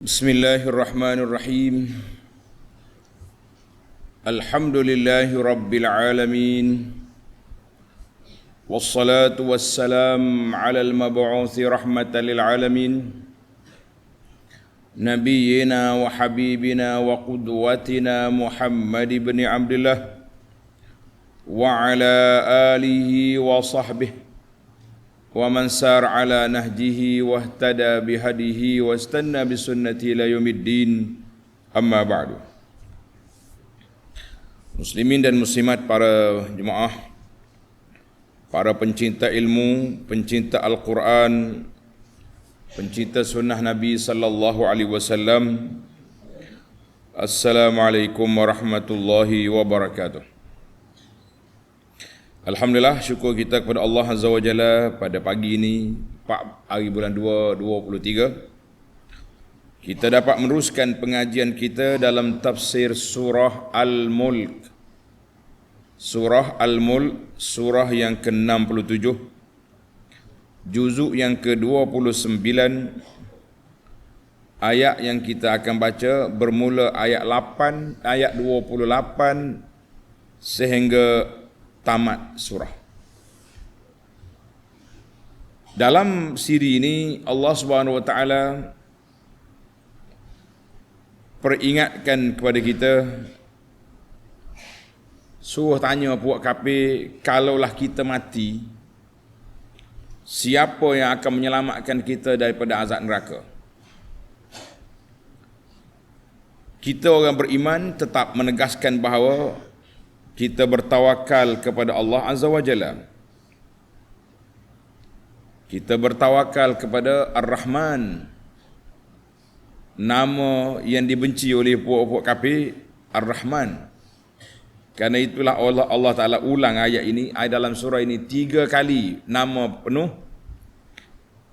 Bismillahirrahmanirrahim. Alhamdulillahi rabbil alamin. Wassalatu wassalam ala al-mab'uthi rahmatan lil alamin. Nabiyyina wa habibina wa qudwatina Muhammad ibn Abdullah wa ala alihi wa sahbihi wa man sar ala nahjihi wa ihtada bihadihi wa istanna bisunnati ila yaumiddin, amma ba'du. Muslimin dan muslimat, para jemaah, para pencinta ilmu, pencinta Al-Quran, pencinta sunnah Nabi sallallahu alaihi wasallam, Assalamualaikum warahmatullahi wabarakatuh. Alhamdulillah, syukur kita kepada Allah Azza wa Jalla pada pagi ini 4 hari bulan 2 2023 kita dapat meneruskan pengajian kita dalam tafsir surah Al-Mulk. Surah Al-Mulk, surah yang ke-67, juzuk yang ke-29. Ayat yang kita akan baca bermula ayat 8, ayat 28 sehingga tamat surah. Dalam siri ini Allah Subhanahu wa taala peringatkan kepada kita, suruh tanya puak kafir, kalaulah kita mati, siapa yang akan menyelamatkan kita daripada azab neraka? Kita orang beriman tetap menegaskan bahawa kita bertawakal kepada Allah Azza wa Jalla. Kita bertawakal kepada Ar-Rahman, nama yang dibenci oleh puak-puak kafir, Ar-Rahman. Karena itulah Allah Ta'ala ulang ayat ini, dalam surah ini 3 kali nama penuh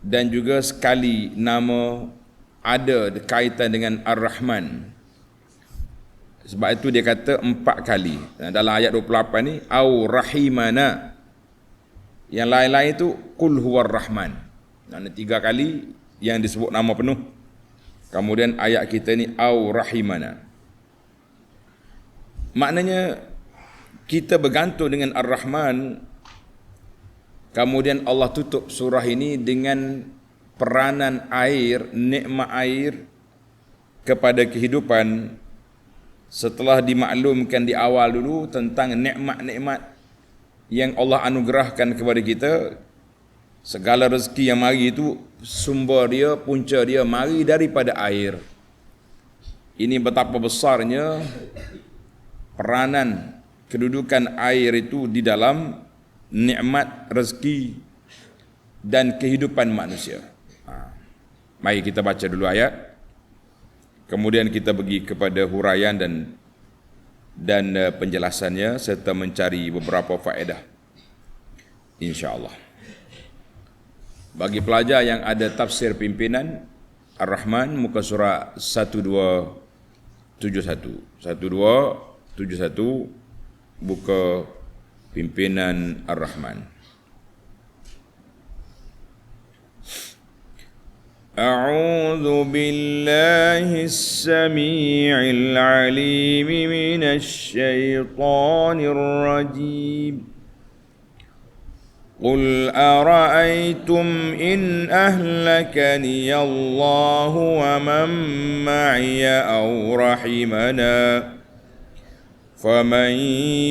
dan juga sekali nama ada kaitan dengan Ar-Rahman. Sebab itu dia kata 4 kali. Dalam ayat 28 ni, au rahimana. Yang lain-lain itu qul huwar rahman. 3 kali yang disebut nama penuh. Kemudian ayat kita ni au rahimana. Maknanya kita bergantung dengan Ar-Rahman. Kemudian Allah tutup surah ini dengan peranan air, nikmat air kepada kehidupan. Setelah dimaklumkan di awal dulu tentang nikmat-nikmat yang Allah anugerahkan kepada kita, segala rezeki yang mari itu sumber dia, punca dia mari daripada air. Ini betapa besarnya peranan kedudukan air itu di dalam nikmat rezeki dan kehidupan manusia. Mari kita baca dulu ayat. Kemudian kita pergi kepada huraian dan penjelasannya serta mencari beberapa faedah, insya-Allah. Bagi pelajar yang ada tafsir pimpinan Ar-Rahman, muka surah 1271. 1271 buka pimpinan Ar-Rahman. أعوذ بالله السميع العليم من الشيطان الرجيم قل أرأيتم إن أهلكني الله ومن معي أو رحمنا فمن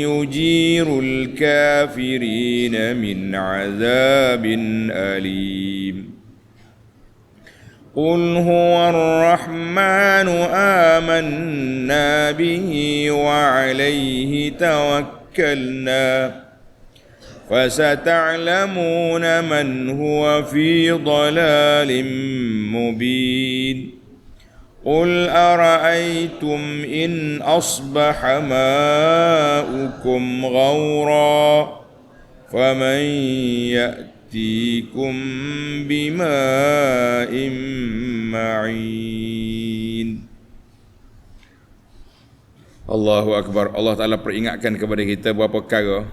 يجير الكافرين من عذاب أليم قل هو الرحمن آمنا به وعليه توكلنا فستعلمون من هو في ضلال مبين قل أرأيتم إن أصبح ماؤكم غورا فمن يأتيكم بماء معين. Allahu Akbar. Allah Ta'ala peringatkan kepada kita beberapa perkara.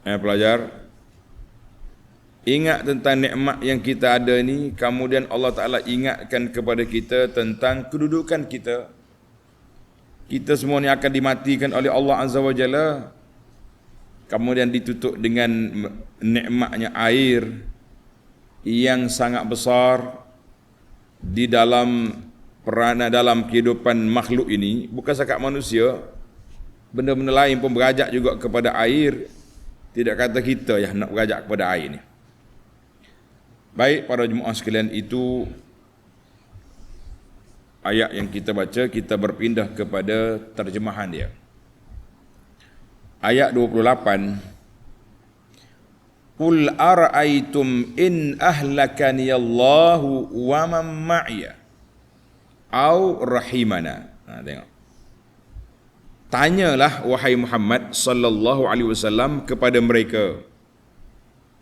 Pelajar, Ingat tentang nikmat yang kita ada ni, kemudian Allah Ta'ala ingatkan kepada kita tentang kedudukan kita. Kita semua ni akan dimatikan oleh Allah Azza wa Jalla. Kemudian ditutup dengan nikmatnya air yang sangat besar di dalam peranan dalam kehidupan makhluk ini. Bukan sekat manusia, benda-benda lain pun berajak juga kepada air. Tidak kata kita yang nak berajak kepada air ni. Baik para jemaah sekalian, itu ayat yang kita baca. Kita berpindah kepada terjemahan dia. Ayat 28. Qul ara'aytum in ahlakani Allahu wa man ma'iya au rahimana. Tengok. Tanyalah wahai Muhammad sallallahu alaihi wasallam kepada mereka.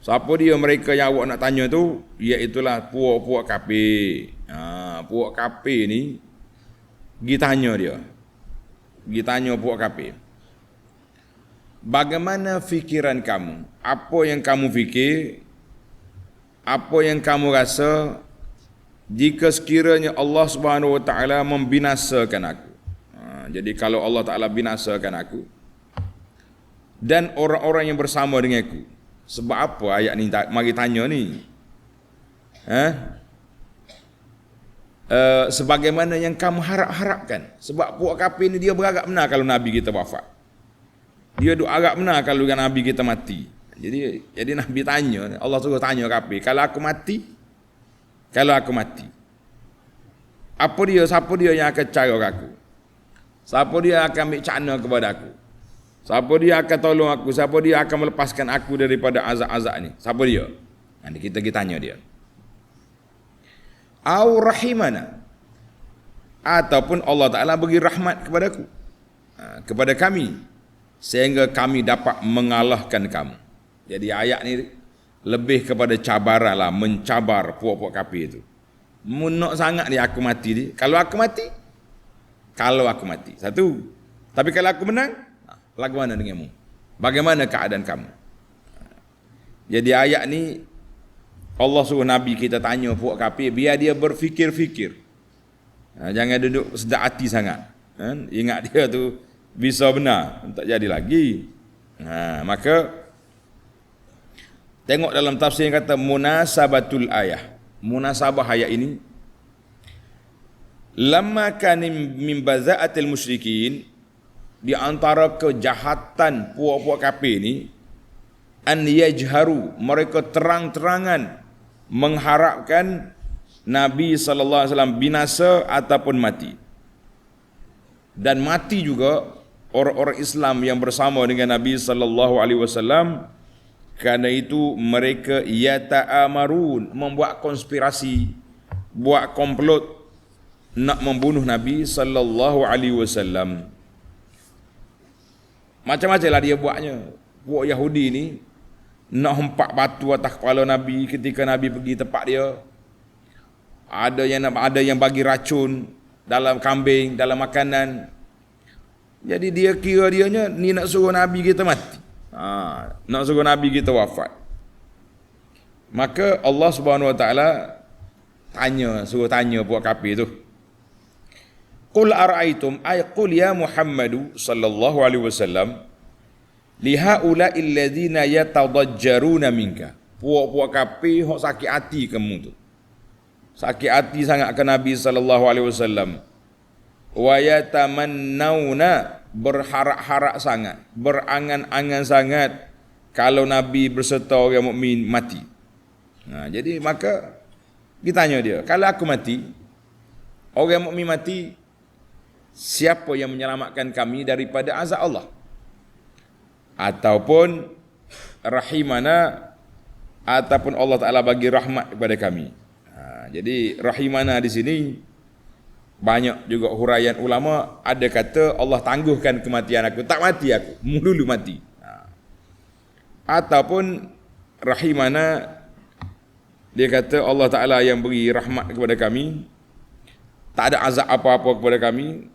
Siapa dia mereka yang awak nak tanya tu? Iaitulah puak-puak kafir. Puak kafir ni pergi tanya dia. Pergi tanya puak kafir. Bagaimana fikiran kamu? Apa yang kamu fikir? Apa yang kamu rasa jika sekiranya Allah Subhanahu Wa Taala membinasakan aku? Jadi kalau Allah Taala binasakan aku dan orang-orang yang bersama dengan aku, sebab apa ayat ni mari tanya ni? Sebagaimana yang kamu harap-harapkan. Sebab puak kafir ni dia berharap benar kalau Nabi kita wafat. Dia duk harap benar kalau Nabi kita mati. Jadi Nabi tanya, Allah suruh tanya kafir, kalau aku mati? Kalau aku mati, siapa dia yang akan cara aku? Siapa dia akan ambil cana kepada aku? Siapa dia akan tolong aku? Siapa dia akan melepaskan aku daripada azab-azab ni? Siapa dia? Nanti kita tanya dia. Au rahimana, ataupun Allah Ta'ala bagi rahmat kepadaku, kepada kami, sehingga kami dapat mengalahkan kamu. Jadi ayat ni lebih kepada cabaran lah, mencabar puak-puak kafir itu. Munak sangat ni aku mati ni. Kalau aku mati, satu. Tapi kalau aku menang, bagaimana denganmu? Bagaimana keadaan kamu? Jadi ayat ni Allah suruh Nabi kita tanya puak kafir biar dia berfikir-fikir. Jangan duduk sedap hati sangat. Ingat dia tu bisa benar, tak jadi lagi. Maka tengok dalam tafsir yang kata munasabatul ayah. Munasabah ayat ini, lamma kan min bazaatil musyrikin, di antara kejahatan puak-puak kafir ni, an yajharu, mereka terang-terangan mengharapkan Nabi sallallahu alaihi wasallam binasa ataupun mati. Dan mati juga orang-orang Islam yang bersama dengan Nabi sallallahu alaihi wasallam. Karena itu mereka yata'amarun, membuat konspirasi, buat komplot nak membunuh Nabi sallallahu alaihi wasallam. Macam-macam lah dia buatnya. Puak Yahudi ni nak hempak batu atas kepala Nabi ketika Nabi pergi tempat dia. Ada yang bagi racun dalam kambing, dalam makanan. Jadi dia kira dianya ni nak suruh Nabi kita mati. Nak suruh Nabi kita wafat. Maka Allah Subhanahu Wa Taala suruh tanya puak kafir tu. Qul ara'aytum, ay qul ya Muhammadu sallallahu alaihi wasallam, li haula'il ladzina yatadajjaruna minka. Puak-puak kafir hok sakit hati kamu tu. Sakit hati sangat ke Nabi sallallahu alaihi wasallam. Wa yatamannawna, berharap-harap sangat, berangan-angan sangat kalau Nabi berserta orang mukmin mati. Jadi maka kita tanya dia, kalau aku mati, orang mukmin mati, siapa yang menyelamatkan kami daripada azab Allah? Ataupun rahimana, ataupun Allah Ta'ala bagi rahmat kepada kami. Jadi rahimana di sini banyak juga huraian ulama, ada kata Allah tangguhkan kematian aku, tak mati aku, dulu mati. Ataupun rahimana, dia kata Allah Ta'ala yang beri rahmat kepada kami, tak ada azab apa-apa kepada kami,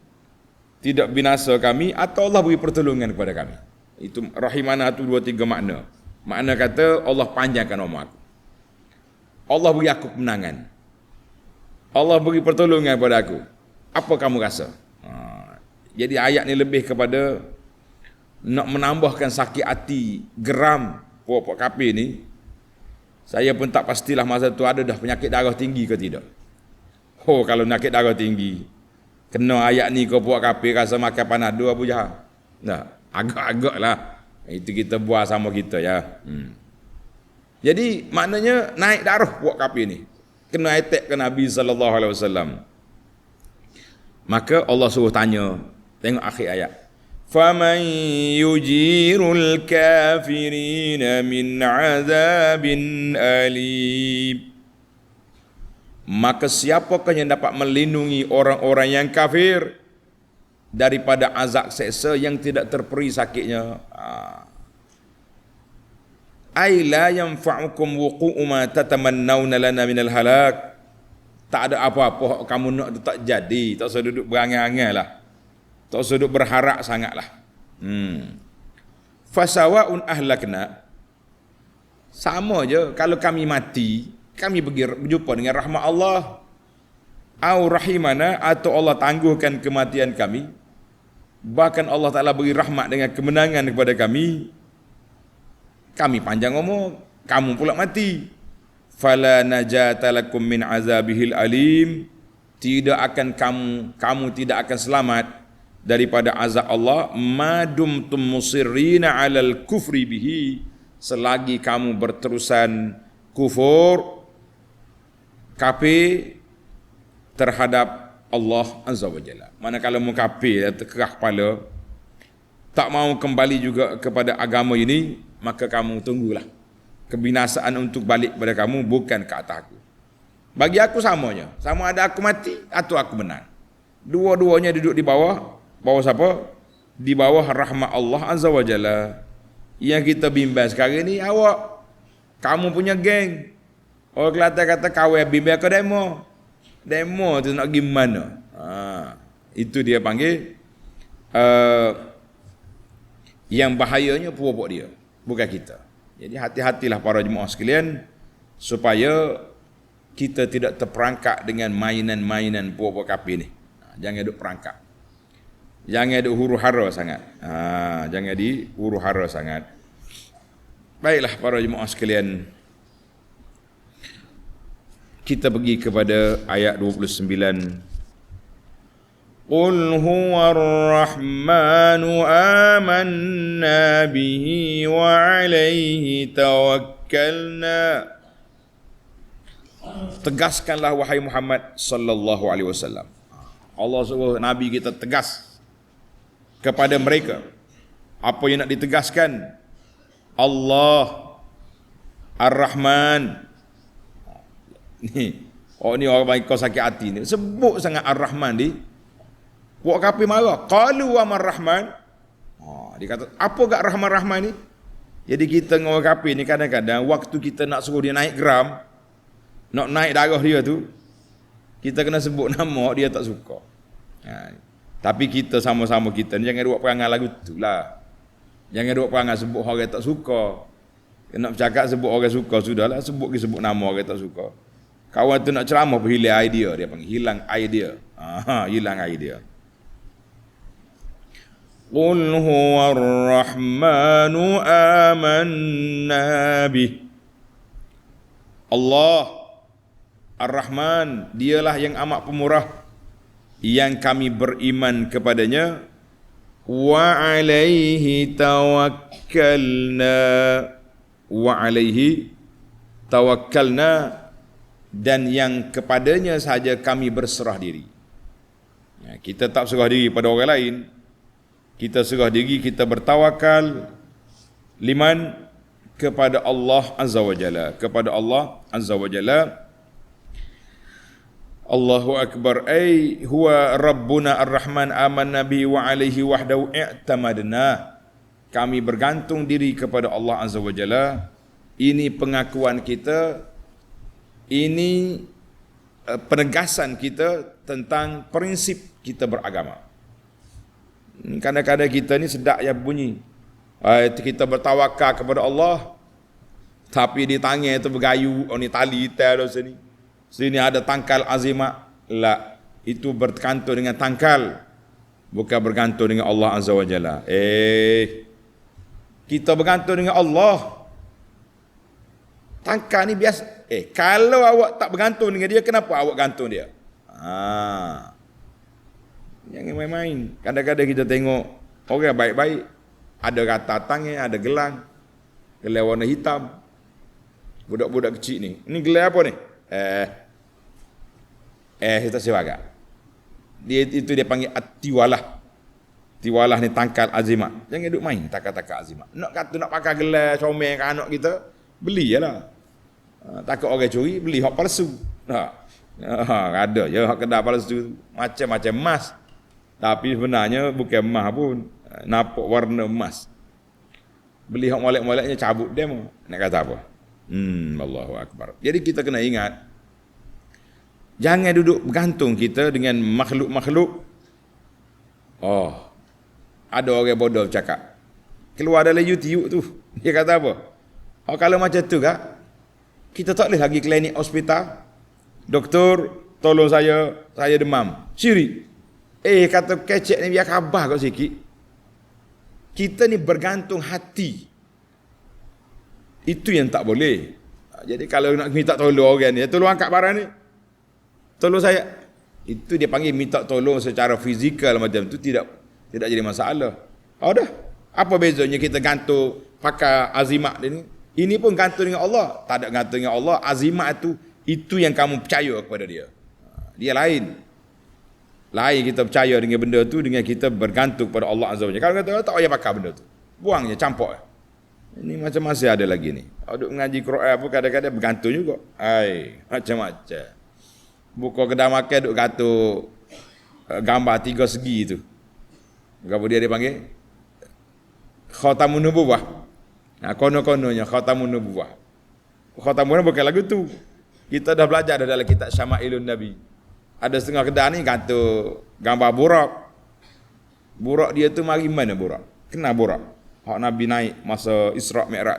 tidak binasa kami, atau Allah beri pertolongan kepada kami. Itu rahimana tu 2-3 makna. Makna kata Allah panjangkan umur aku. Allah beri aku kemenangan. Allah beri pertolongan kepada aku. Apa kamu rasa? Jadi ayat ni lebih kepada nak menambahkan sakit hati, geram puak-puak kafir ni. Saya pun tak pastilah masa tu ada dah penyakit darah tinggi ke tidak. Oh, kalau penyakit darah tinggi, kena ayat ni kau puak kafir rasa makan Panadol Abu Jahal. Nah, agak-agak lah. Itu kita buat sama kita ya. Jadi maknanya naik darah puak kafir ni. Kena attack ke Nabi SAW. Maka Allah suruh tanya. Tengok akhir ayat. فَمَنْ يُجِيرُ الْكَافِرِينَ مِنْ عَذَابٍ أَلِيمٍ. Maka siapakah yang dapat melindungi orang-orang yang kafir daripada azab seksa yang tidak terperi sakitnya? Ai la yanfa'ukum wuqu'u ma tatamannawna lana minal halak. Tak ada apa-apa kamu nak tu tak jadi, tak usah duduk berangai-angai lah. Tak usah duduk berharap sangatlah. Fasawa'un ahlakna. Sama je kalau kami mati, kami berjumpa dengan rahmat Allah. Au rahimana, atau Allah tangguhkan kematian kami. Bahkan Allah Ta'ala beri rahmat dengan kemenangan kepada kami. Kami panjang umur, kamu pula mati. Fala najata lakum min azabihil alim. Tidak akan kamu tidak akan selamat daripada azab Allah madum tum musirrina alal kufri bihi, selagi kamu berterusan kufur kafir terhadap Allah Azza wa Jalla. Manakala mu kafir terkerah kepala, tak mau kembali juga kepada agama ini, maka kamu tunggulah kebinasaan untuk balik kepada kamu, bukan ke atas aku. Bagi aku samanya, sama ada aku mati atau aku menang. Dua-duanya duduk di bawah siapa? Di bawah rahmat Allah Azza wa Jalla. Yang kita bimbang sekarang ni awak, kamu punya geng. Orang Kelantan kata kawan bimbang ke demo. Demo tu nak pergi mana? Itu dia panggil yang bahayanya puak-puak dia, bukan kita. Jadi hati-hatilah para jemaah sekalian supaya kita tidak terperangkap dengan mainan-mainan puak-puak kafir ni. Jangan duk perangkap. Jangan duk huru-hara sangat. Jangan di huru-hara sangat. Baiklah para jemaah sekalian, kita pergi kepada ayat 29. Qul huwar rahmanu amanna bihi wa alaihi tawakkalna. Tegaskanlah wahai Muhammad sallallahu alaihi wasallam. Allah suruh Nabi kita tegas kepada mereka. Apa yang nak ditegaskan? Allah Ar-Rahman. Ni orang kau sakit hati ni. Sebut sangat Ar-Rahman di. Puak kafir marah. Qalu wa mar-Rahman. Dia kata, apa gak Rahman-Rahman ni? Jadi kita dengan orang kafir ni kadang-kadang waktu kita nak suruh dia naik gram, nak naik darah dia tu, kita kena sebut nama, dia tak suka. Tapi kita sama-sama kita ni jangan buat perangai lagu tu lah. Jangan buat perangai sebut orang tak suka. Nak bercakap sebut orang suka, sudahlah sebut nama orang tak suka. Kawan tu nak ceramah pun hilang idea, dia panggil hilang idea. Hilang idea. Qul huwar rahmanu amanna bih. Allah Ar-Rahman, dialah yang amat pemurah, yang kami beriman kepadanya. Wa alaihi tawakkalna. Wa alaihi tawakkalna, dan yang kepadanya sahaja kami berserah diri. Kita tak serah diri pada orang lain. Kita serah diri, kita bertawakal liman, kepada Allah Azza wa Jalla, kepada Allah Azza wa Jalla. Allahu Akbar. Ay huwa Rabbuna Ar-Rahman amanna bihi wa alaihi wahdahu i'tamadna. Kami bergantung diri kepada Allah Azza wa Jalla. Ini pengakuan kita, ini penegasan kita tentang prinsip kita beragama. Kadang-kadang kita ni sedap ya bunyi, kita bertawakal kepada Allah, Tapi di tangan itu bergayu, ni tali tel sini. Sini ada tangkal azimat. La, itu bergantung dengan tangkal. Bukan bergantung dengan Allah Azza wa Jalla. Kita bergantung dengan Allah. Tangkal ni biasa. Kalau awak tak bergantung dengan dia, kenapa awak gantung dia? Jangan main-main. Kadang-kadang kita tengok orang baik-baik, ada rata tangan, ada gelang warna hitam. Budak-budak kecil ni. Ini gelang apa ni? Kita sewaga. Itu dia panggil at-tiwalah. Tiwalah ni tangkal azimat. Jangan duk main tangkal-tangkal azimat. Nak kata nak pakai gelang comel kat anak kita, beli jelah. Takut orang curi, beli hak palsu. Ada je hak kedai palsu macam-macam emas. Tapi sebenarnya bukan emas pun. Nampak warna emas. Beli hak molek-moleknya cabut dia mau. Nak kata apa? Allahu Akbar. Jadi kita kena ingat, jangan duduk bergantung kita dengan makhluk-makhluk. Ada orang bodoh cakap. Keluar dalam YouTube tu. Dia kata apa? Kalau macam tu kak, kita tak boleh lagi klinik hospital. Doktor, tolong saya demam. Syirik. Kata kecek ni biar khabar kau sikit. Kita ni bergantung hati. Itu yang tak boleh. Jadi kalau nak minta tolong orang ni, tolong angkat barang ni. Tolong saya. Itu dia panggil minta tolong secara fizikal macam tu, tidak jadi masalah. Dah. Apa bezanya kita gantung pakai azimat dia ni? Ini pun gantung dengan Allah. Tak ada gantung dengan Allah. Azimat itu yang kamu percaya kepada dia. Dia lain. Lain kita percaya dengan benda tu dengan kita bergantung kepada Allah Azza wa Jalla. Kalau kata tak payah pakai benda tu, buangnya, campur. Ini macam masih ada lagi ni. Duk mengaji Quran pun kadang-kadang bergantung juga. Macam-macam. Buka kedai makan duk gantung gambar 3 segi tu. Apa dia panggil? Khatamun Nubuwah. Kono-kononya Khatamun Nubuwah. Khatamun bukan lagu tu. Kita dah belajar dalam kitab Syama'ilun Nabi. Ada setengah kedai ni gantung gambar burak. Burak dia tu mari mana burak? Kena burak. Hak Nabi naik masa Isra' Mi'raj.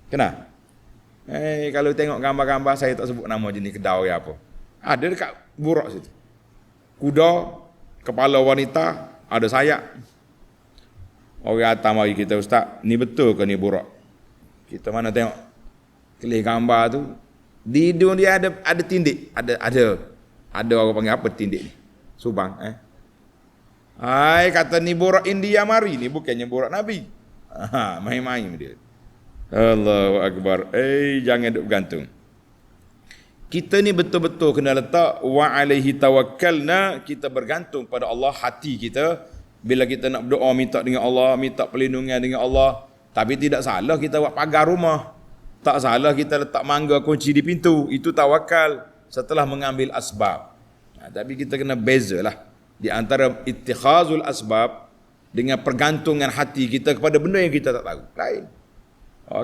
Kena? Kalau tengok gambar-gambar, saya tak sebut nama jenis kedai apa. Ada dekat burak situ. Kuda, kepala wanita, ada sayap. Orang atas mari kita, ustaz, ni betul ke ni burak? Kita mana tengok kelih gambar tu, di hidung dia ada tindik, ada orang panggil apa tindik ni? Subang, kata ni burak India mari, ni bukannya burak Nabi. Main-main dia. Allahu Akbar. Jangan duk bergantung. Kita ni betul-betul kena letak wa alaihi tawakkalna, kita bergantung pada Allah, hati kita. Bila kita nak berdoa minta dengan Allah, minta perlindungan dengan Allah, tapi tidak salah kita buat pagar rumah. Tak salah kita letak mangga kunci di pintu, itu tawakal setelah mengambil asbab. Tapi kita kena bezalah di antara ittikhazul asbab dengan pergantungan hati kita kepada benda yang kita tak tahu. Lain.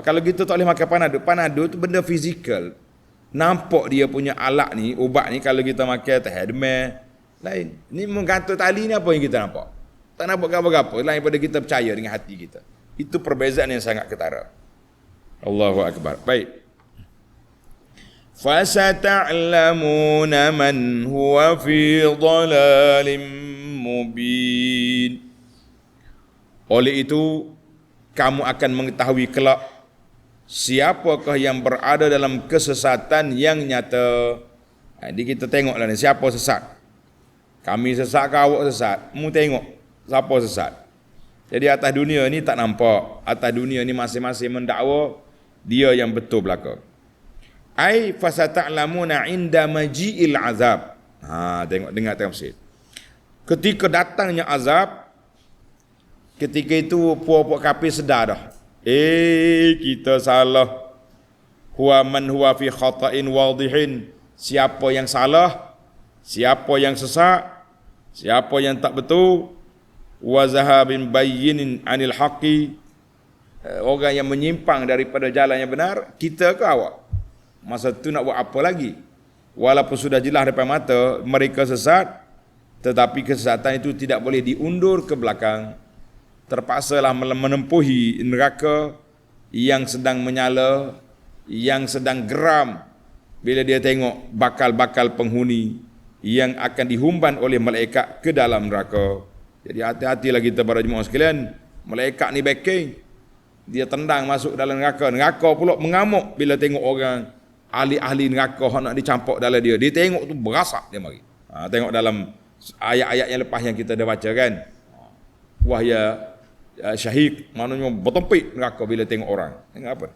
Kalau kita tak boleh makan panado tu benda fizikal. Nampak dia punya alat ni, ubat ni, kalau kita makan teh demam, lain. Ni menggantung tali ni apa yang kita nampak? Tak nampak apa-apa lain pada kita percaya dengan hati kita. Itu perbezaan yang sangat ketara. Allahu Akbar. Baik. Fasata'lamuna man huwa fi dhalalim mubin. Oleh itu kamu akan mengetahui kelak siapakah yang berada dalam kesesatan yang nyata. Jadi kita tengoklah ni siapa sesat. Kami sesat ke awak sesat? Mu tengok siapa sesat. Jadi atas dunia ni tak nampak. Atas dunia ni masing-masing mendakwa dia yang betul belaka. Ai fasata'lamuna inda maji'il azab. Tengok dengar tafsir. Ketika datangnya azab, ketika itu puak-puak kafir sedar dah. Kita salah. Huwa man huwa fi khata'in wadihin. Siapa yang salah, siapa yang sesat, siapa yang tak betul, wa zahabin bayyinin anil haqqi, orang yang menyimpang daripada jalan yang benar, kita ke awak? Masa tu nak buat apa lagi? Walaupun sudah jelas depan mata mereka sesat, tetapi kesesatan itu tidak boleh diundur ke belakang. Terpaksalah menempuhi neraka yang sedang menyala, yang sedang geram bila dia tengok bakal-bakal penghuni yang akan dihumban oleh malaikat ke dalam neraka. Jadi hati-hatilah kita para jemaah sekalian. Malaikat ni backing. Dia tendang masuk dalam neraka. Neraka pula mengamuk bila tengok orang ahli-ahli neraka nak dicampur dalam dia. Dia tengok tu berasak dia mari. Tengok dalam ayat-ayat yang lepas yang kita dah baca kan. Wahya syahid, maknanya bertempik neraka bila tengok orang. Tengok apa?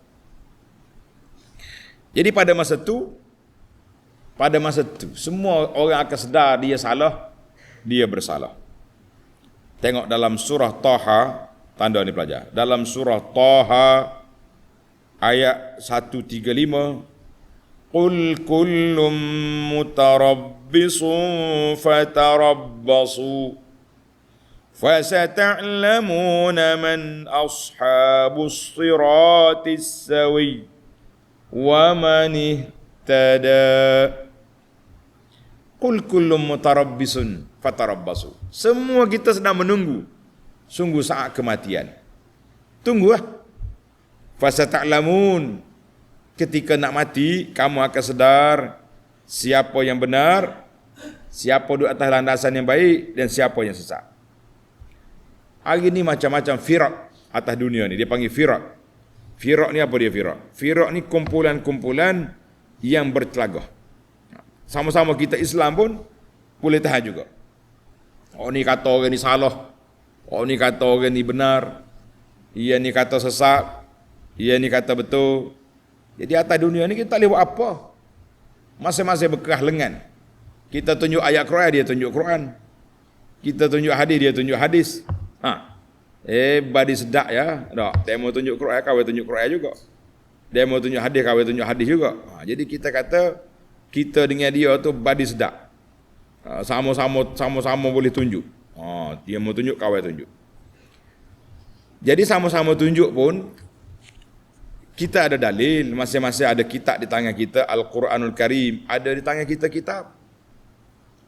Jadi pada masa tu semua orang akan sedar dia salah, dia bersalah. Tengok dalam surah Taha, tanda ni pelajar. Dalam surah Taha ayat 135, Qul kullum mutarabbisun fatarabbasu fasata'lamuna man ashabus siratis sawi wa man ihtada. Qul kullum mutarabbisun fatarabbasu. Semua kita sedang menunggu sungguh saat kematian. Tunggulah. Fasata'lamun. Ketika nak mati, kamu akan sedar siapa yang benar, siapa duduk atas landasan yang baik dan siapa yang sesat. Hari ni macam-macam firak atas dunia ni. Dia panggil firak. Firak ni apa dia firak? Firak ni kumpulan-kumpulan yang bercelagah. Sama-sama kita Islam pun boleh tahan juga. Oh ni kata orang ni salah. Oh ni kata orang ni benar. Ia ni kata sesat. Ia ni kata betul. Jadi atas dunia ni kita tak boleh buat apa. Masing-masing berkerah lengan. Kita tunjuk ayat Quran, dia tunjuk Quran. Kita tunjuk hadis, dia tunjuk hadis. Badi sedak ya. Tak, dia mau tunjuk Quran, kau tunjuk Quran juga. Dia mau tunjuk hadis, kau tunjuk hadis juga. Jadi kita kata kita dengan dia tu badi sedak. Sama-sama boleh tunjuk. Dia mau tunjuk, kau tunjuk. Jadi sama-sama tunjuk pun kita ada dalil, masing-masing ada kitab di tangan kita, Al-Quranul Karim, ada di tangan kita kitab.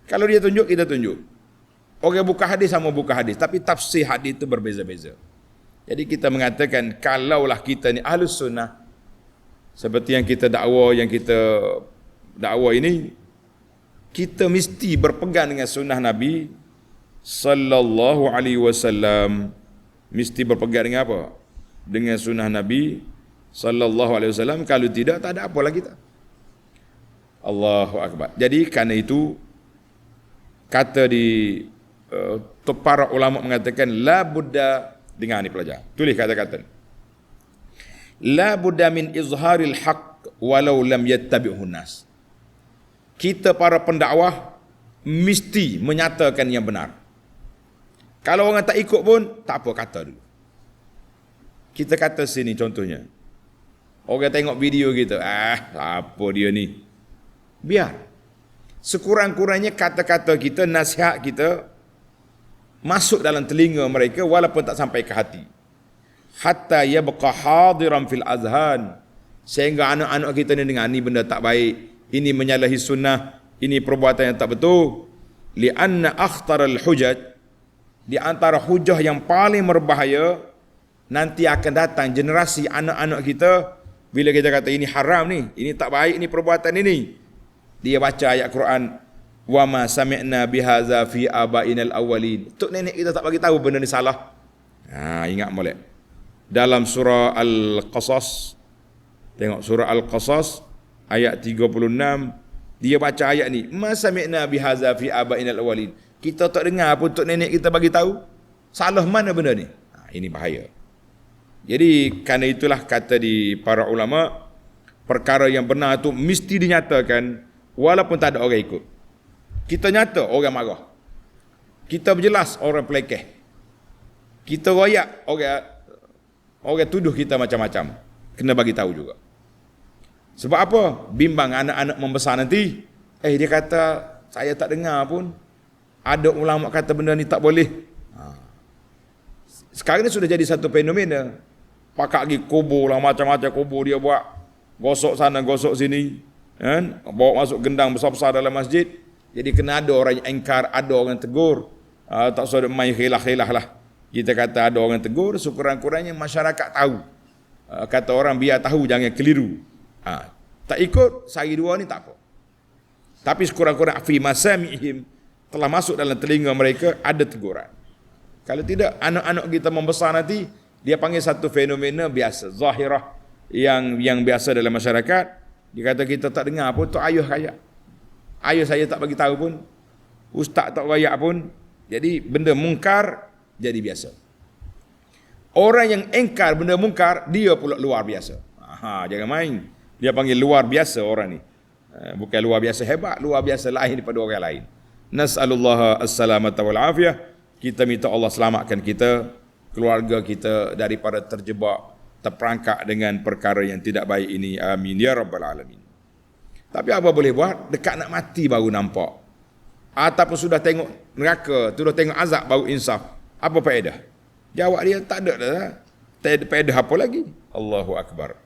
Kalau dia tunjuk, kita tunjuk. Orang buka hadis sama buka hadis, tapi tafsir hadis itu berbeza-beza. Jadi kita mengatakan, kalaulah kita ni Ahlus Sunnah, seperti yang kita dakwa ini, kita mesti berpegang dengan sunnah Nabi sallallahu alaihi wasallam. Mesti berpegang dengan apa? Dengan sunnah Nabi sallallahu alaihi wasallam. Kalau tidak, tak ada apalah kita. Allahu akbar. Jadi kerana itu kata di para ulama mengatakan la budda, dengar ni pelajar. Tulis kata-kata. La budda min izharil haqq walau lam yattabi'hu nas. Kita para pendakwah mesti menyatakan yang benar. Kalau orang tak ikut pun, tak apa, kata dulu. Kita kata sini contohnya. Orang tengok video kita, apa dia ni? Biar. Sekurang-kurangnya kata-kata kita, nasihat kita, masuk dalam telinga mereka walaupun tak sampai ke hati. Hatta yabqa hadiran fil azhan. Sehingga anak-anak kita ni dengar, ni benda tak baik. Ini menyalahi sunnah. Ini perbuatan yang tak betul. Lianna akhtaral hujaj. Di antara hujah yang paling berbahaya, nanti akan datang generasi anak-anak kita, bila kita kata ini haram ni, ini tak baik ni perbuatan ini, dia baca ayat Quran, wa ma sami'na bihaza fi abainal awwalin. Tok nenek kita tak bagi tahu benda ni salah. Ingat molek. Dalam surah Al-Qasas, tengok surah Al-Qasas ayat 36, dia baca ayat ni, ma sami'na bihaza fi abainal awwalin. Kita tak dengar pun tok nenek kita bagi tahu. Salah mana benda ni? Ini bahaya. Jadi kerana itulah kata di para ulama, perkara yang benar itu mesti dinyatakan walaupun tak ada orang ikut. Kita nyata, orang marah. Kita berjelas, orang pelekeh. Kita royak, orang tuduh kita macam-macam. Kena bagi tahu juga. Sebab apa? Bimbang anak-anak membesar nanti. Dia kata, saya tak dengar pun. Ada ulama kata benda ni tak boleh. Sekarang ni sudah jadi satu fenomena. Pakak pergi kubur lah, macam-macam kubur dia buat. Gosok sana, gosok sini. Kan? Bawa masuk gendang besar-besar dalam masjid. Jadi kena ada orang yang engkar, ada orang tegur. Tak usah main khilah-khilah lah. Kita kata ada orang tegur, sekurang-kurangnya masyarakat tahu. Kata orang biar tahu, jangan keliru. Tak ikut sehari dua ni tak apa. Tapi sekurang-kurang fi masami'ihim, telah masuk dalam telinga mereka, ada teguran. Kalau tidak, anak-anak kita membesar nanti, dia panggil satu fenomena biasa, zahirah yang biasa dalam masyarakat. Dia kata kita tak dengar pun, tu ayah kayak. Ayah saya tak bagi tahu pun, ustaz tak rayak pun. Jadi benda mungkar jadi biasa. Orang yang engkar benda mungkar, dia pula luar biasa. Jangan main. Dia panggil luar biasa orang ni. Bukan luar biasa hebat, luar biasa lain daripada orang lain. Nas'alullah as-salamata wal afiyah. Kita minta Allah selamatkan kita, keluarga kita daripada terjebak, terperangkap dengan perkara yang tidak baik ini. Amin ya rabbal alamin. Tapi apa boleh buat? Dekat nak mati baru nampak. Ataupun sudah tengok neraka, sudah tengok azab baru insaf. Apa faedah? Jawab dia, tak ada dah. Tak ada faedah apa lagi? Allahu akbar.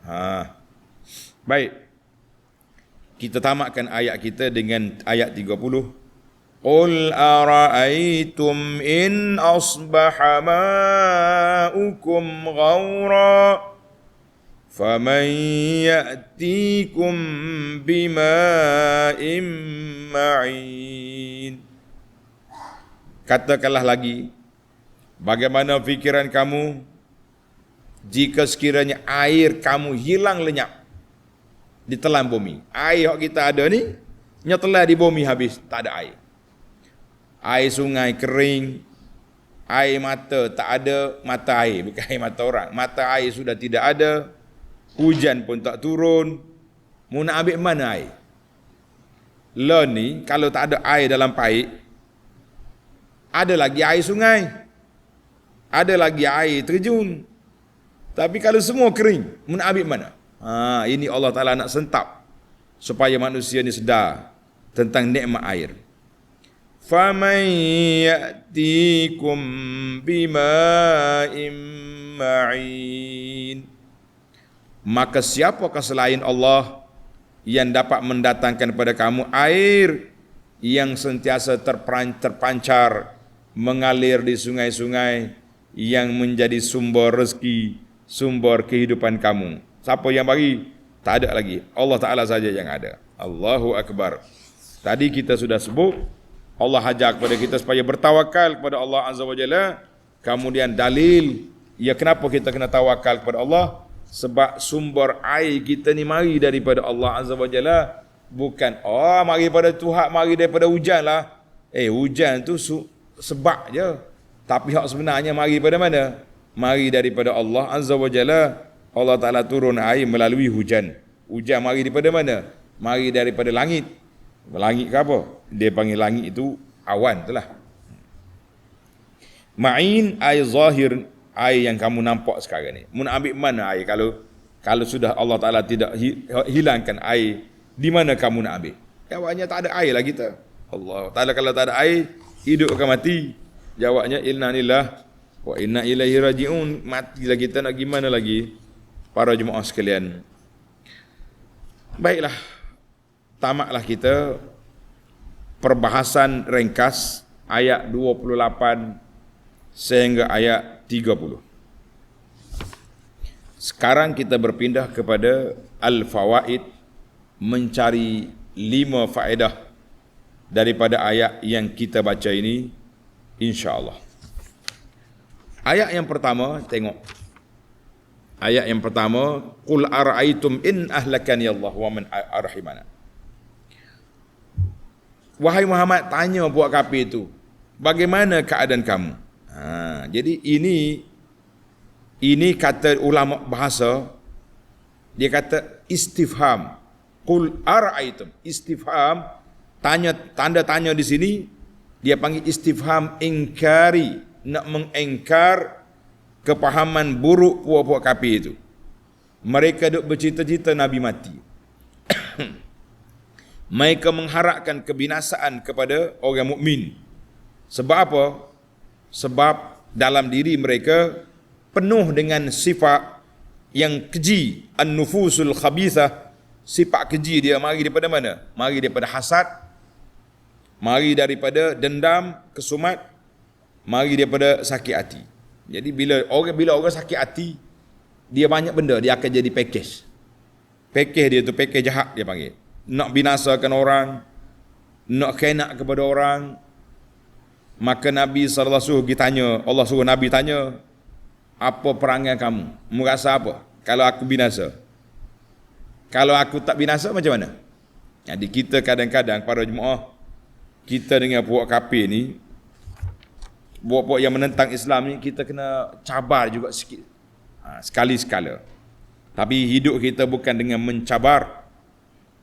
Baik. Kita tamatkan ayat kita dengan ayat 30. Qul ara'aytum in asbaha ma'ukum ghawra faman ya'tikum bima'in ma'in. Katakanlah lagi, bagaimana fikiran kamu jika sekiranya air kamu hilang lenyap di telan bumi. Air yang kita ada ni nyetelah di bumi habis, tak ada air. Air sungai kering, air mata tak ada, mata air, bukan air mata orang. Mata air sudah tidak ada, hujan pun tak turun. Mu nak ambil mana air? Lah ni kalau tak ada air dalam paip, ada lagi air sungai, ada lagi air terjun. Tapi kalau semua kering, mu nak ambil mana? Ini Allah Ta'ala nak sentap supaya manusia ni sedar tentang nikmat air. Faman ya'tikum bima'in ma'in. Maka siapakah selain Allah yang dapat mendatangkan kepada kamu air yang sentiasa terpancar mengalir di sungai-sungai yang menjadi sumber rezeki, sumber kehidupan kamu. Siapa yang bagi? Tak ada lagi. Allah Ta'ala saja yang ada. Allahu Akbar. Tadi kita sudah sebut, Allah hajar kepada kita supaya bertawakal kepada Allah Azza wa Jalla. Kemudian dalil, ya kenapa kita kena tawakal kepada Allah? Sebab sumber air kita ni mari daripada Allah Azza wa Jalla. Bukan, mari daripada Tuhan, mari daripada hujan lah. Hujan tu sebab je. Tapi hak sebenarnya mari daripada mana? Mari daripada Allah Azza wa Jalla. Allah Ta'ala turun air melalui hujan. Hujan mari daripada mana? Mari daripada langit. Langit ke apa? Dia panggil langit itu awan tu lah. Ma'in, air zahir, air yang kamu nampak sekarang ni. Mu nak ambil mana air kalau sudah Allah Ta'ala tidak hilangkan air, di mana kamu nak ambil? Jawabnya tak ada air lah kita. Allah Ta'ala kalau tak ada air, hidup akan mati. Jawabnya inna lillahi wa inna ilaihi raji'un. Matilah kita, nak gimana lagi? Para jemaah sekalian. Baiklah, tamatlah kita perbahasan ringkas ayat 28 sehingga ayat 30. Sekarang kita berpindah kepada al-fawaid, mencari 5 faedah daripada ayat yang kita baca ini, insya-Allah. Ayat yang pertama, tengok. Ayat yang pertama, qul ara'aytum in ahlakani Allah wa man arhamana. Wahai Muhammad, tanya buat kafir itu, bagaimana keadaan kamu? Jadi ini kata ulama bahasa, dia kata istifham. Qul ara'aytum, istifham, tanya, tanda tanya di sini dia panggil istifham ingkari, nak mengingkar kepahaman buruk puak-puak kafir itu. Mereka duk bercita-cita Nabi mati. Mereka mengharapkan kebinasaan kepada orang mukmin. Sebab apa? Sebab dalam diri mereka penuh dengan sifat yang keji, an-nufusul khabithah. Sifat keji dia mari daripada mana? Mari daripada hasad, mari daripada dendam, kesumat, mari daripada sakit hati. Jadi bila orang sakit hati, dia banyak benda dia akan jadi package. Pekeh dia tu pekeh jahat dia panggil. Nak binasakan orang, nak kena kepada orang. Maka Nabi SAW tanya, Allah suruh Nabi tanya, apa perangai kamu? Merasa apa kalau aku binasa? Kalau aku tak binasa macam mana? Jadi kita kadang-kadang para jemaah, kita dengan puak kafir ni, puak-puak yang menentang Islam ni, kita kena cabar juga sikit. Sekali-sekala. Tapi hidup kita bukan dengan mencabar.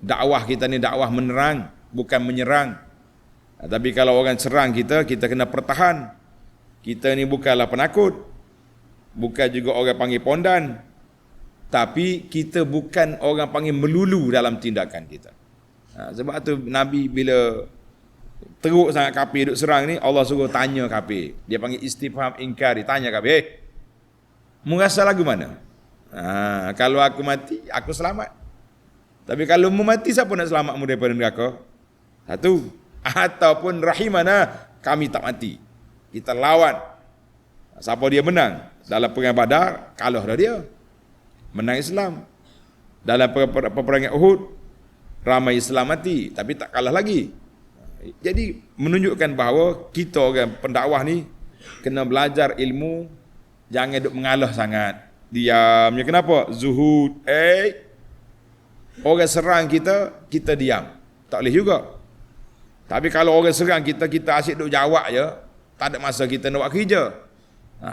Dakwah kita ni dakwah menerang, bukan menyerang. Tapi kalau orang serang kita, kita kena pertahan. Kita ni bukanlah penakut. Bukan juga orang panggil pondan. Tapi kita bukan orang panggil melulu dalam tindakan kita. Sebab tu Nabi bila teruk sangat kafir duk serang ni, Allah suruh tanya kafir. Dia panggil istifham inkari, tanya kafir, mu rasa lagu mana? Kalau aku mati, aku selamat. Tapi kalau mu mati, siapa nak selamatmu daripada neraka? Satu. Ataupun rahimana, kami tak mati. Kita lawan. Siapa dia menang? Dalam perang Badar, kalah dah dia. Menang Islam. Dalam peperangan Uhud, ramai Islam mati, tapi tak kalah lagi. Jadi menunjukkan bahawa kita orang pendakwah ni kena belajar ilmu, jangan duk mengalah sangat. Diamnya kenapa? Zuhud. Orang serang kita, kita diam. Tak boleh juga. Tapi kalau orang serang kita, kita asyik duk jawab je, tak ada masa kita nak buat kerja.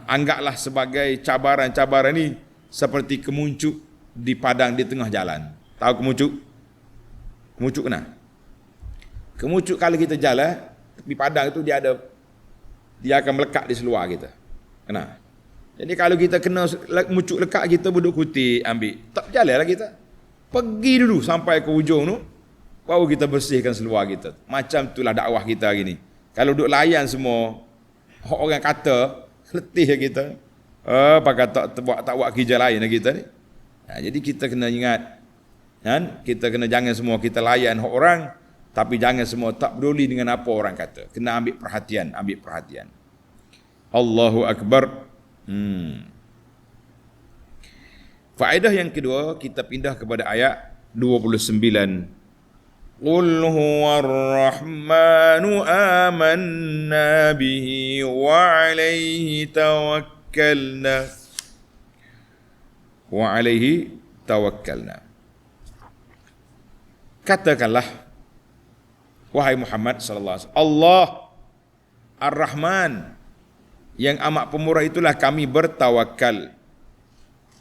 Anggaplah sebagai cabaran-cabaran ni seperti kemuncuk di padang di tengah jalan. Tahu kemuncuk? Kemuncuk kena? Kemuncuk kalau kita jalan, di padang itu dia akan melekat di seluar kita. Kena? Jadi kalau kita kena kemuncuk lekat, kita duduk kutip, ambil. Tak berjalan lah kita. Pergi dulu sampai ke ujung tu, baru kita bersihkan seluar kita. Macam itulah dakwah kita hari ni. Kalau duduk layan semua, orang kata, letih kita. Pakai tak buat kerja lain kita ni. Jadi kita kena ingat, kan? Kita kena jangan semua kita layan orang, tapi jangan semua tak peduli dengan apa orang kata. Kena ambil perhatian. Allahu Akbar. Faedah yang kedua, kita pindah kepada ayat 29. Qul huwar rahmanu amanna bihi wa alaihi tawakkalna. Katakanlah, wahai Muhammad sallallahu alaihi wasallam, Allah Ar-Rahman, yang amat pemurah itulah kami bertawakal.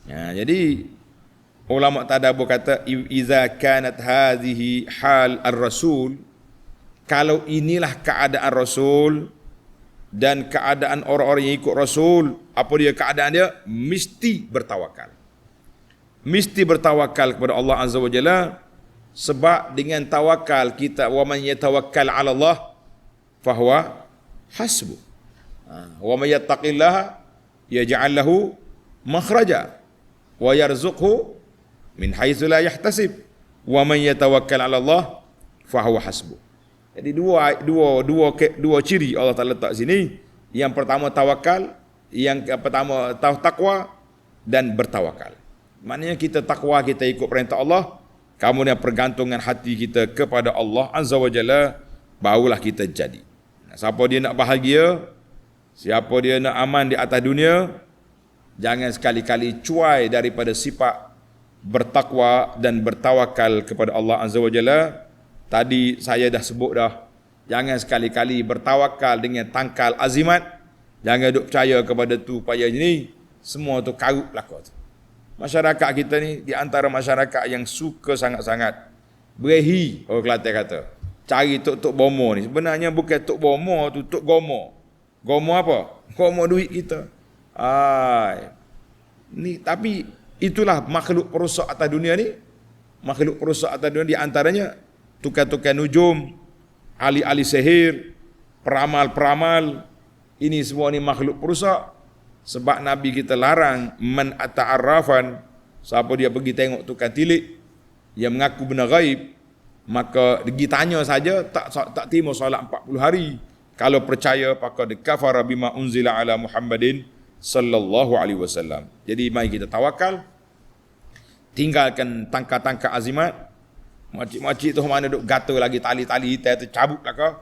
Jadi ulama tadabbur kata, iza kanat hadhihi hal ar-rasul, kalau inilah keadaan Rasul dan keadaan orang-orang yang ikut Rasul, apa dia keadaan dia? Mesti bertawakal. Mesti bertawakal kepada Allah Azza wa Jalla, sebab dengan tawakal kita, wa man yatawakkal 'ala Allah fahuwa hasbuh. Wa may yattaqillaha yaj'al lahu makhraja wa yarzuqhu min haitsu la yahtasib wa man yatawakkal 'ala Allah fahuwa hasbuh. Jadi dua ciri Allah Taala letak sini. Yang pertama tawakal, yang pertama takwa dan bertawakal. Maknanya kita takwa, kita ikut perintah Allah, kemudian pergantungan hati kita kepada Allah Azza wa Jalla, barulah kita jadi. Siapa dia nak bahagia, siapa dia nak aman di atas dunia, jangan sekali-kali cuai daripada sifat bertakwa dan bertawakal kepada Allah Azza wa Jalla. Tadi saya dah sebut dah, jangan sekali-kali bertawakal dengan tangkal azimat. Jangan duk percaya kepada tu payah ni, semua tu karut belaka tu. Masyarakat kita ni di antara masyarakat yang suka sangat-sangat berehi, orang Kelantan kata, cari tok-tok bomo ni. Sebenarnya bukan tok bomo tu, tok gomo. Gomo apa? Gomo duit kita. Ni tapi itulah makhluk perosak atas dunia ni. Makhluk perosak atas dunia di antaranya tukar-tukar nujum, ahli-ahli sihir, peramal-peramal. Ini semua ni makhluk perosak. Sebab Nabi kita larang man ata'arrafan, siapa dia pergi tengok tukar tilik yang mengaku benda gaib, maka pergi tanya saja, tak terima solat 40 hari. Kalau percaya, faqad kafara bima unzila ala Muhammadin sallallahu alaihi wasallam. Jadi mari kita tawakal. tinggalkan tangka-tangka azimat. Makcik-makcik tu mana duk gatal lagi tali-tali hitam tu, cabut lah kau.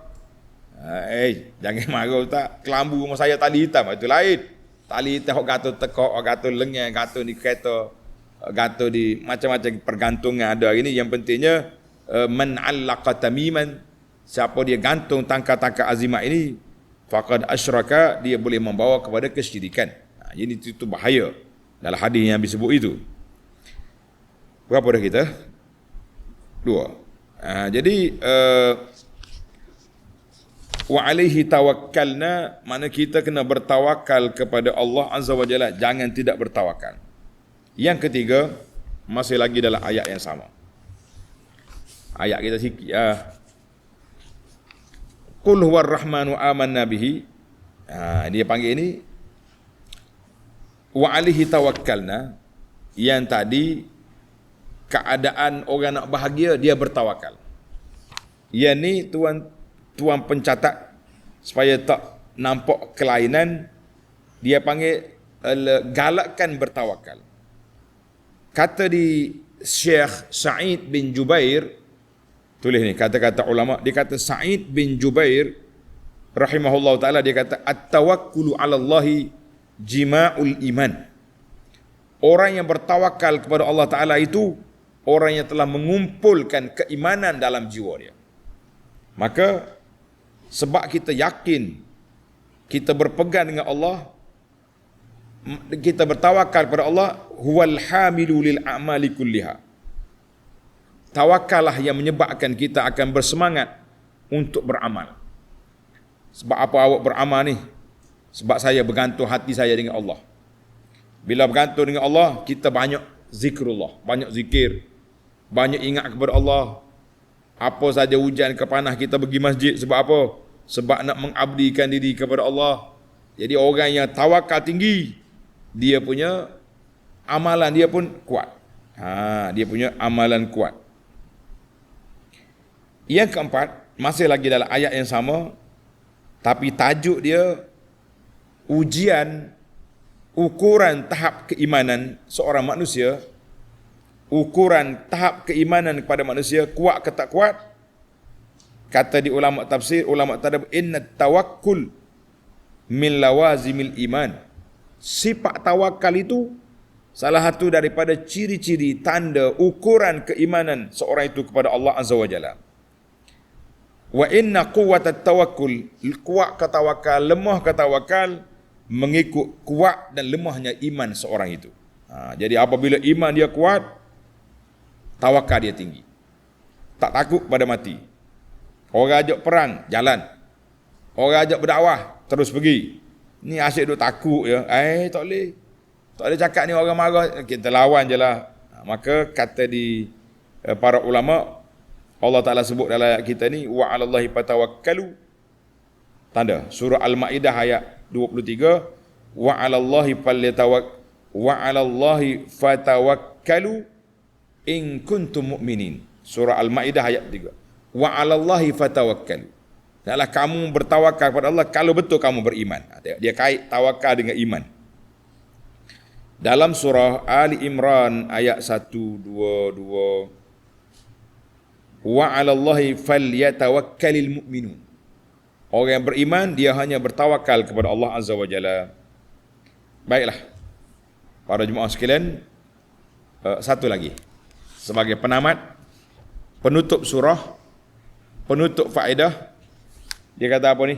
Jangan marah ustaz, kelambu rumah saya tali hitam, itu lain. Tali hitam hok gatal tekok, hok gatal lengan, gatal di kereta, gatal di macam-macam pergantungan ada hari ni. Yang pentingnya man 'allaqa tamiman, siapa dia gantung tangka-tangka azimat ini, faqad asyraka, dia boleh membawa kepada kesyirikan. Jadi itu bahaya dalam hadis yang disebut itu. Berapa dah kita? 2. Jadi wa alaihi tawakkalna, mana kita kena bertawakal kepada Allah Azza wa Jalla, jangan tidak bertawakal. Yang ketiga, masih lagi dalam ayat yang sama. Ayat kita sikit. Qul huwar rahmanu amanna bihi. Dia panggil ini wa alaihi tawakkalna. Yang tadi keadaan orang nak bahagia, dia bertawakal. Yang ni tuan pencatat supaya tak nampak kelainan, dia panggil galakkan bertawakal. Kata di Syekh Sa'id bin Jubair, tulis ni kata-kata ulama, dia kata Sa'id bin Jubair rahimahullah ta'ala, dia kata at-tawakkulu 'ala Allahi jima'ul iman. Orang yang bertawakal kepada Allah Ta'ala itu orang yang telah mengumpulkan keimanan dalam jiwa dia. Maka sebab kita yakin, kita berpegang dengan Allah, kita bertawakal kepada Allah, huwal hamilu lil a'mali kulliha. Tawakallah yang menyebabkan kita akan bersemangat untuk beramal. Sebab apa awak beramal ni? Sebab saya bergantung hati saya dengan Allah. Bila bergantung dengan Allah, kita banyak zikrullah, banyak zikir, banyak ingat kepada Allah. Apa saja hujan ke panas, kita pergi masjid. Sebab apa? Sebab nak mengabdikan diri kepada Allah. Jadi orang yang tawakal tinggi, dia punya amalan dia pun kuat. Dia punya amalan kuat. Yang keempat, masih lagi dalam ayat yang sama, tapi tajuk dia ujian, ukuran tahap keimanan seorang manusia. Ukuran tahap keimanan kepada manusia, kuat ke tak kuat. Kata di ulama tafsir, ulama tadabbur, inna tawakkul min lawazimil iman. Sifat tawakal itu salah satu daripada ciri-ciri, tanda, ukuran keimanan seorang itu kepada Allah Azza wa Jalla. Wa inna quwwatat tawakkul, kuat ke tawakal, lemah ke tawakal, mengikut kuat dan lemahnya iman seorang itu. Jadi apabila iman dia kuat, tawakal dia tinggi. Tak takut pada mati. Orang ajak perang, jalan. Orang ajak berdakwah, terus pergi. Ni asyik duk takut ya. Tak boleh. Tak boleh cakap ni orang marah, kita lawan je lah. Maka kata di para ulama, Allah Ta'ala sebut dalam ayat kita ni, wa 'alallahi fatawakkalu. Tanda surah Al-Maidah ayat 23, wa 'alallahi fatawakkalu in kuntum mu'minin. Surah Al-Maidah ayat 3. Wa 'alallahi fatawakkalu. Hendaklah kamu bertawakal kepada Allah kalau betul kamu beriman. Dia kait tawakal dengan iman. Dalam surah Ali Imran ayat 122, wa 'alallahi falyatawakkalul mu'minun. Orang yang beriman dia hanya bertawakal kepada Allah Azza wa Jalla. Baiklah. Para jemaah sekalian, satu lagi sebagai penamat, penutup surah, penutup faedah, dia kata apa ni?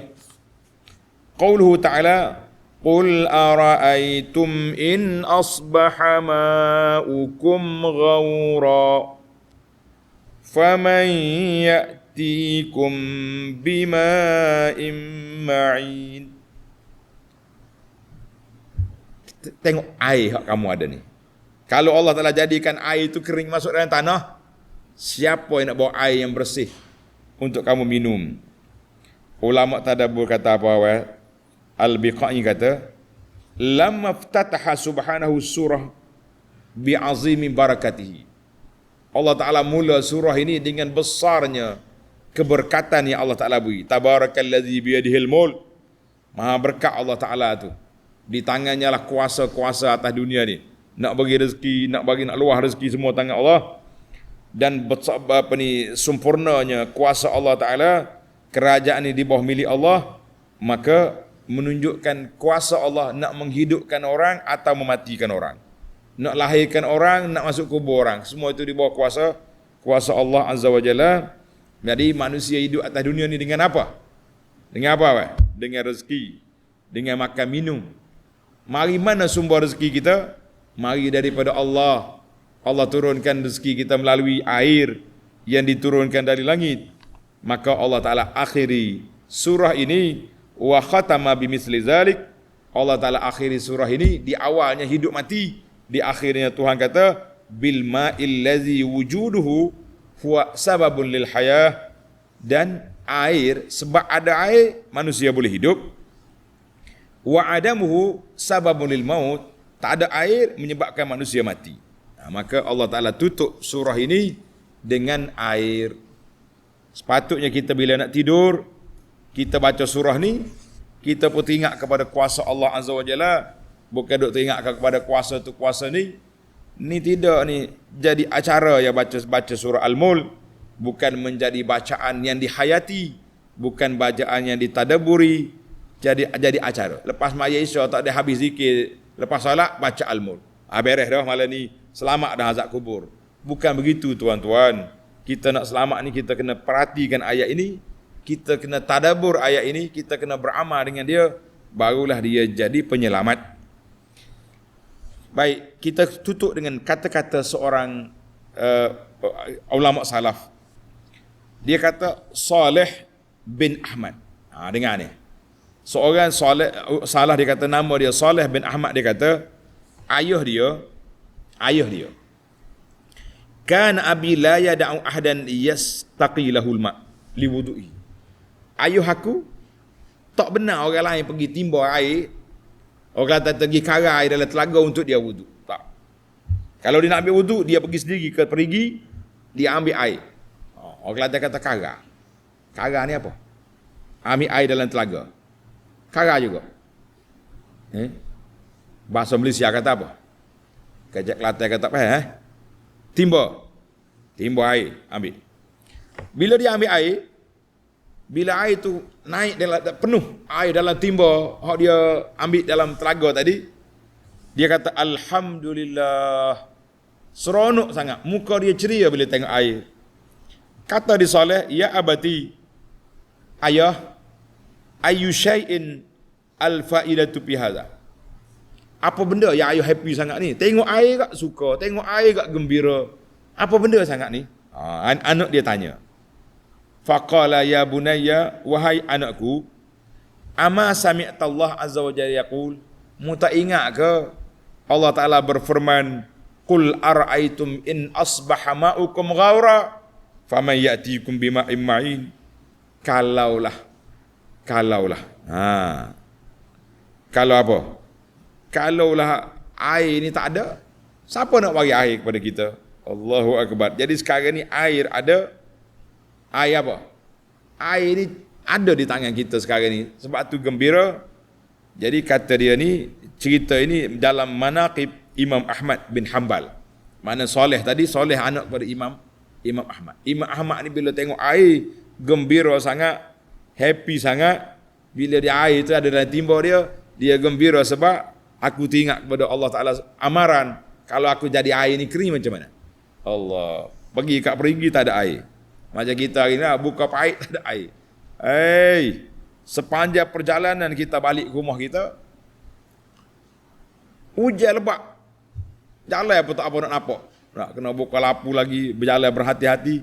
Qauluhu ta'ala, qul ara'aytum in asbaha ma'ukum ghawra faman ya'tikum bima'in ma'in. Tengok air yang kamu ada ni. Kalau Allah Ta'ala jadikan air itu kering masuk dalam tanah, siapa yang nak bawa air yang bersih untuk kamu minum? Ulama tadabbur kata apa? Al-Biqai kata, lamma ftataha subhanahu surah bi'azimi barakatihi. Allah Ta'ala mula surah ini dengan besarnya keberkatan yang Allah Ta'ala beri. Tabarakalladzi biyadihil mulk. Maha berkat Allah Ta'ala tu. Di tangannya lah kuasa-kuasa atas dunia ni. Nak bagi rezeki, nak luah rezeki semua tangan Allah. Dan sempurnanya kuasa Allah Ta'ala, kerajaan ini di bawah milik Allah, maka menunjukkan kuasa Allah nak menghidupkan orang atau mematikan orang, nak lahirkan orang, nak masuk kubur orang, semua itu di bawah kuasa Allah Azza wa Jalla. Jadi manusia hidup atas dunia ni dengan apa? Dengan apa? Dengan rezeki, dengan makan minum. Mari mana sumber rezeki kita? Mari daripada Allah. Allah turunkan rezeki kita melalui air yang diturunkan dari langit. Maka Allah Ta'ala akhiri surah ini, wa khatama bimithli zalik. Allah Ta'ala akhiri surah ini, di awalnya hidup mati, di akhirnya Tuhan kata, bil ma'il ladzi wujuduhu huwa sababun lil hayah. Dan air, sebab ada air manusia boleh hidup. Wa adamuhu sababun lil maut, tak ada air menyebabkan manusia mati. Maka Allah Ta'ala tutup surah ini dengan air. Sepatutnya kita bila nak tidur, kita baca surah ni, kita pun teringat kepada kuasa Allah Azza wa Jalla. Bukan duk teringat kepada kuasa tu kuasa ni. Ni tidak ni jadi acara yang baca surah Al-Mulk. Bukan menjadi bacaan yang dihayati, bukan bacaan yang ditadaburi. Jadi acara. Lepas maya Isya tak ada habis zikir, lepas salat baca Al-Mulk. Beres dah malam ni, selamat dah azab kubur. Bukan begitu tuan-tuan. Kita nak selamat ni, kita kena perhatikan ayat ini, kita kena tadabur ayat ini, kita kena beramal dengan dia, barulah dia jadi penyelamat. Baik, kita tutup dengan kata-kata seorang ulama salaf. Dia kata Saleh bin Ahmad. Dengar ni. Seorang salah dia kata nama dia Saleh bin Ahmad, dia kata ayah dia kan abi la yad'u ahdan yastaqi lahul ma li wudu'i. Ayah aku tak benar orang lain pergi timba air, orang kata pergi kara air dalam telaga untuk dia wuduk. Tak. Kalau dia nak ambil wuduk, dia pergi sendiri ke perigi, dia ambil air. Orang kata kara. Kara ni apa? Ambil air dalam telaga. Kara juga. Bahasa Malaysia kata apa? Kejap Kelantan kata apa? Timba air, ambil. Bila dia ambil air, bila air tu naik penuh air dalam timba hak dia ambil dalam telaga tadi, dia kata alhamdulillah. Seronok sangat, muka dia ceria bila tengok air. Kata di Saleh, ya abati, ayah, ayu syai'in al-faidatu fi hadza. Apa benda yang ayah happy sangat ni? Tengok air tak suka, tengok air tak gembira. Apa benda sangat ni? Anak dia tanya. Faqala ya bunayya, wahai anakku, ama sami'ta Allah azza wa jalla yaqul, mu tak ingat ke Allah Taala berfirman, qul ara'aitum in asbaha ma'ukum ghaura faman ya'tikum bima'in ma'in. Kalaulah. Kalau apa? Kalaulah air ni tak ada, siapa nak bagi air kepada kita? Allahu Akbar. Jadi sekarang ni air ada. Air apa? Air ni ada di tangan kita sekarang ni. Sebab tu gembira. Jadi kata dia ni, cerita ini dalam manaqib Imam Ahmad bin Hanbal. Mana Soleh tadi, Soleh anak kepada Imam Ahmad. Imam Ahmad ni bila tengok air, gembira sangat, happy sangat. Bila dia air tu ada dalam timba dia gembira sebab aku teringat kepada Allah Ta'ala amaran, kalau aku jadi air ni kering macam mana? Allah, pergi kat perigi tak ada air. Macam kita hari ni buka paip tak ada air. Sepanjang perjalanan kita balik ke rumah kita, hujan lebat, jalan pun tak apa nak nampak. Nak kena buka lampu lagi, berjalan berhati-hati.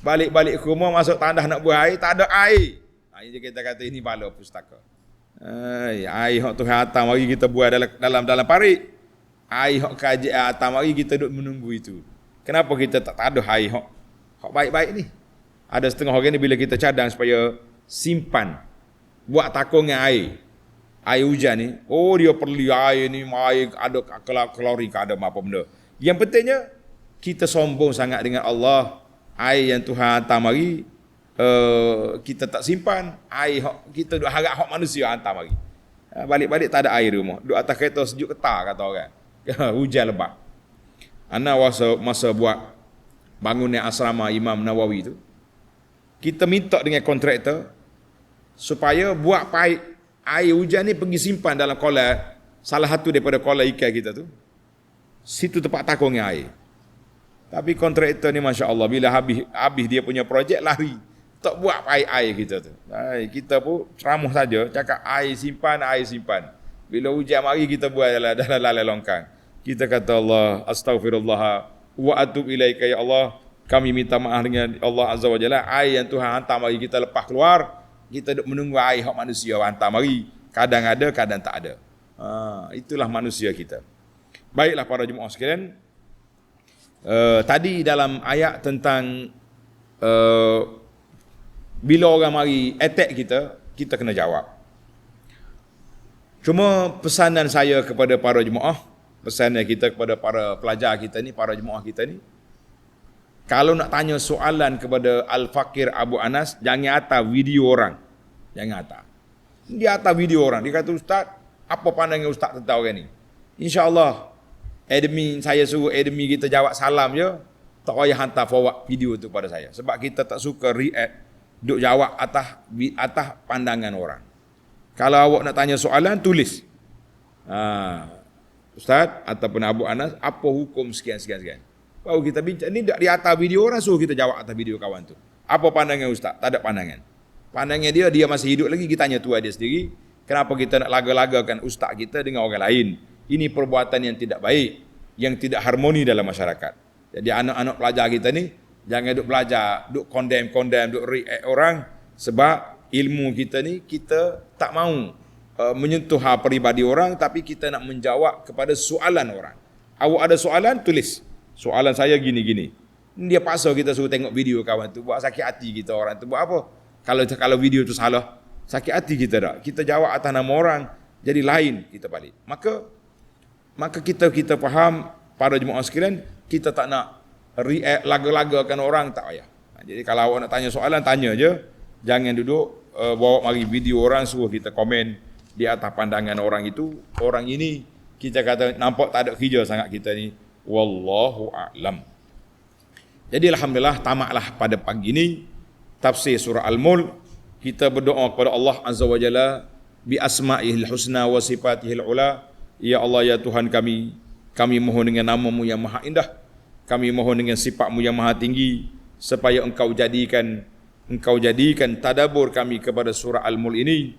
Balik-balik ke rumah, masuk tandas nak buang air, tak ada air. Ini kita kata ini bala pustaka. Air hak Tuhan hantar mari kita buang dalam parit. Air hak kaji hantar mari kita duduk menunggu itu. Kenapa kita tak ada air hak baik-baik ni? Ada setengah orang ni bila kita cadang supaya simpan, buat takungan air hujan ni, dia perlu air ni, air ada kalori, ada apa benda. Yang pentingnya kita sombong sangat dengan Allah. Air yang Tuhan hantar mari, kita tak simpan. Air kita duk harap hak manusia hantar mari. Balik-balik tak ada air rumah. Duk atas kereta sejuk ketar kata orang. hujan lebat. Ana masa buat bangunan asrama Imam Nawawi tu, kita minta dengan kontraktor supaya buat pipe air hujan ni pergi simpan dalam kolam, salah satu daripada kolam ikan kita tu. Situ tempat takungnya air. Tapi kontraktor ni Masya Allah, bila habis dia punya projek lari. Tak buat air kita tu. Kita pun ceramah saja, cakap air simpan. Bila hujan mari kita buat dalam lalai longkang. Kita kata Allah, astaghfirullah wa atub ilaika ya Allah. Kami minta maaf dengan Allah Azza wa Jalla. Air yang Tuhan hantar mari kita lepas keluar. Kita duk menunggu air hak manusia hantar mari. Kadang ada, kadang tak ada. Itulah manusia kita. Baiklah para jemaah sekalian. Tadi dalam ayat tentang bila orang mari attack kita, kita kena jawab. Cuma pesanan saya kepada para jemaah, pesanan kita kepada para pelajar kita ni, para jemaah kita ni, kalau nak tanya soalan kepada Al-Fakir Abu Anas, jangan atas video orang. Jangan atas. Dia atas video orang. Dia kata, Ustaz, apa pandangan Ustaz tentang orang ni? InsyaAllah, admin saya suruh admin kita jawab salam je, tak payah hantar forward video tu pada saya. Sebab kita tak suka react, duk jawab atas pandangan orang. Kalau awak nak tanya soalan, tulis. Ustaz ataupun Abu Anas, apa hukum sekian. Baru kita bincang. Ni di atas video orang, suruh kita jawab atas video kawan tu. Apa pandangan Ustaz? Tak ada pandangan. Pandangan dia masih hidup lagi, kita tanya tuan dia sendiri. Kenapa kita nak laga-lagakan ustaz kita dengan orang lain? Ini perbuatan yang tidak baik, yang tidak harmoni dalam masyarakat. Jadi anak-anak pelajar kita ni, jangan duk belajar, duk condemn, duk react orang. Sebab ilmu kita ni, kita tak mahu menyentuh hal peribadi orang, tapi kita nak menjawab kepada soalan orang. Awak ada soalan, tulis. Soalan saya gini-gini. Dia paksa kita suruh tengok video kawan tu, buat sakit hati kita orang tu. Buat apa? Kalau video tu salah, sakit hati kita tak. Kita jawab atas nama orang, jadi lain kita balik. Maka kita faham, para jemaah sekalian, kita tak nak react laga-lagakan orang, tak payah. Jadi kalau awak nak tanya soalan, tanya je. Jangan duduk bawa mari video orang, suruh kita komen di atas pandangan orang itu. Orang ini, kita kata nampak tak ada kerja sangat kita ni. Wallahu a'lam. Jadi alhamdulillah, tamatlah pada pagi ini tafsir surah Al-Mulk. Kita berdoa kepada Allah Azza wa Jalla bi asma'ihil husna wa sifatihil ula. Ya Allah, ya Tuhan kami mohon dengan nama-Mu yang maha indah, kami mohon dengan sifat-Mu yang maha tinggi, supaya Engkau jadikan tadabbur kami kepada surah Al-Mulk ini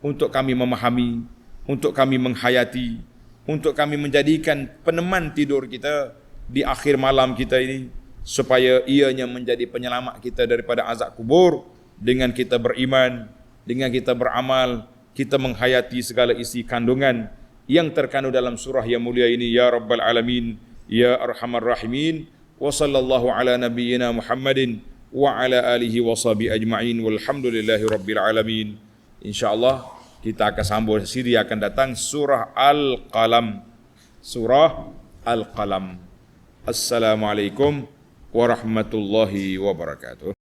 untuk kami memahami, untuk kami menghayati, untuk kami menjadikan peneman tidur kita di akhir malam kita ini, supaya ianya menjadi penyelamat kita daripada azab kubur. Dengan kita beriman, dengan kita beramal, kita menghayati segala isi kandungan yang terkandung dalam surah yang mulia ini. Ya Rabbal Alamin, Ya Arhamar Rahimin. Wa sallallahu ala nabiyyina Muhammadin wa ala alihi wa sahbihi ajma'in. Walhamdulillahi Rabbil Alamin. InsyaAllah kita akan sambung siri akan datang surah Al-Qalam. Surah Al-Qalam. Assalamualaikum warahmatullahi wabarakatuh.